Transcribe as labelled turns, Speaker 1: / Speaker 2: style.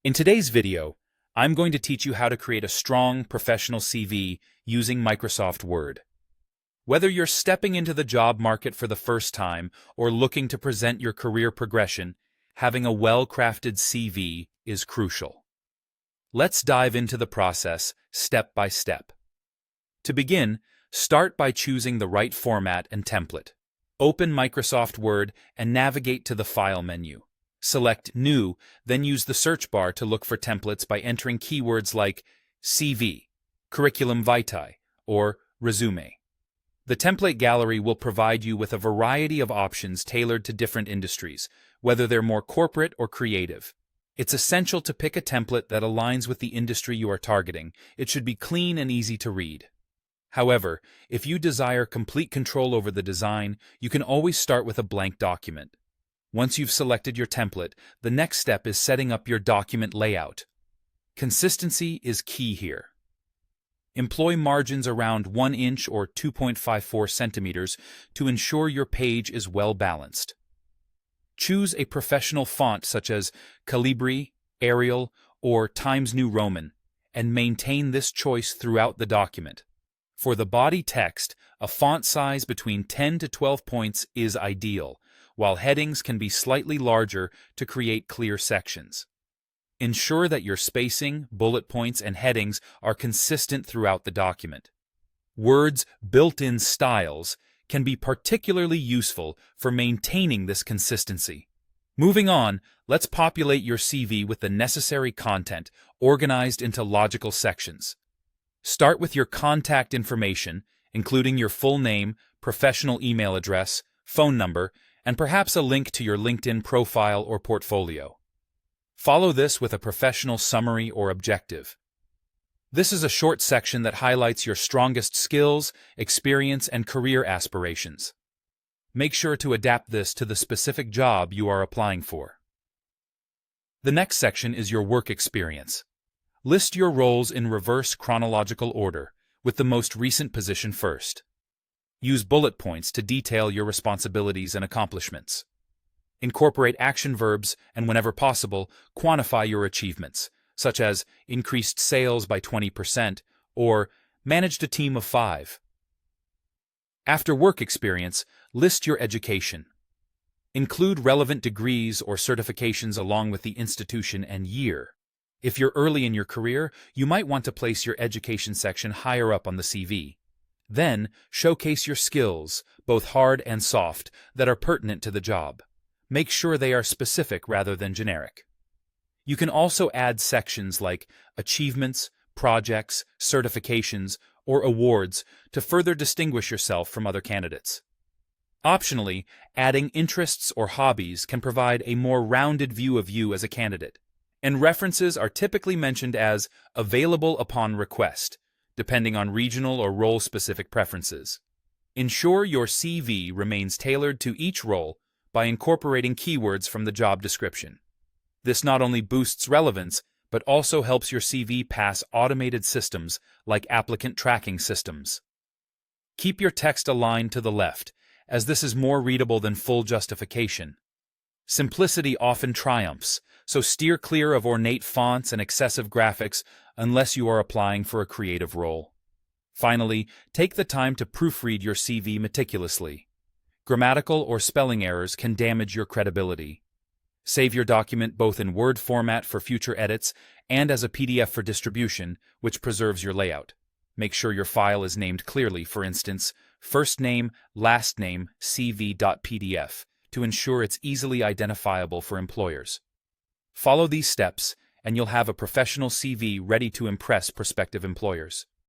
Speaker 1: In today's video, I'm going to teach you how to create a strong, professional CV using Microsoft Word. Whether you're stepping into the job market for the first time or looking to present your career progression, having a well-crafted CV is crucial. Let's dive into the process step by step. To begin, start by choosing the right format and template. Open Microsoft Word and navigate to the File menu. Select New, then use the search bar to look for templates by entering keywords like CV, Curriculum Vitae, or Resume. The template gallery will provide you with a variety of options tailored to different industries, whether they're more corporate or creative. It's essential to pick a template that aligns with the industry you are targeting. It should be clean and easy to read. However, if you desire complete control over the design, you can always start with a blank document. Once you've selected your template, the next step is setting up your document layout. Consistency is key here. Employ margins around 1 inch or 2.54 centimeters to ensure your page is well balanced. Choose a professional font such as Calibri, Arial, or Times New Roman, and maintain this choice throughout the document. For the body text, a font size between 10 to 12 points is ideal, while headings can be slightly larger to create clear sections. Ensure that your spacing, bullet points, and headings are consistent throughout the document. Word's built-in styles can be particularly useful for maintaining this consistency. Moving on, let's populate your CV with the necessary content organized into logical sections. Start with your contact information, including your full name, professional email address, phone number, and perhaps a link to your LinkedIn profile or portfolio. Follow this with a professional summary or objective. This is a short section that highlights your strongest skills, experience, and career aspirations. Make sure to adapt this to the specific job you are applying for. The next section is your work experience. List your roles in reverse chronological order, with the most recent position first. Use bullet points to detail your responsibilities and accomplishments. Incorporate action verbs and, whenever possible, quantify your achievements, such as increased sales by 20% or managed a team of 5. After work experience, list your education. Include relevant degrees or certifications along with the institution and year. If you're early in your career, you might want to place your education section higher up on the CV. Then, showcase your skills, both hard and soft, that are pertinent to the job. Make sure they are specific rather than generic. You can also add sections like achievements, projects, certifications, or awards to further distinguish yourself from other candidates. Optionally, adding interests or hobbies can provide a more rounded view of you as a candidate. And references are typically mentioned as available upon request, depending on regional or role-specific preferences. Ensure your CV remains tailored to each role by incorporating keywords from the job description. This not only boosts relevance, but also helps your CV pass automated systems like applicant tracking systems. Keep your text aligned to the left, as this is more readable than full justification. Simplicity often triumphs, so steer clear of ornate fonts and excessive graphics unless you are applying for a creative role. Finally, take the time to proofread your CV meticulously. Grammatical or spelling errors can damage your credibility. Save your document both in Word format for future edits and as a PDF for distribution, which preserves your layout. Make sure your file is named clearly, for instance, first name, last name, cv.pdf, to ensure it's easily identifiable for employers. Follow these steps, and you'll have a professional CV ready to impress prospective employers.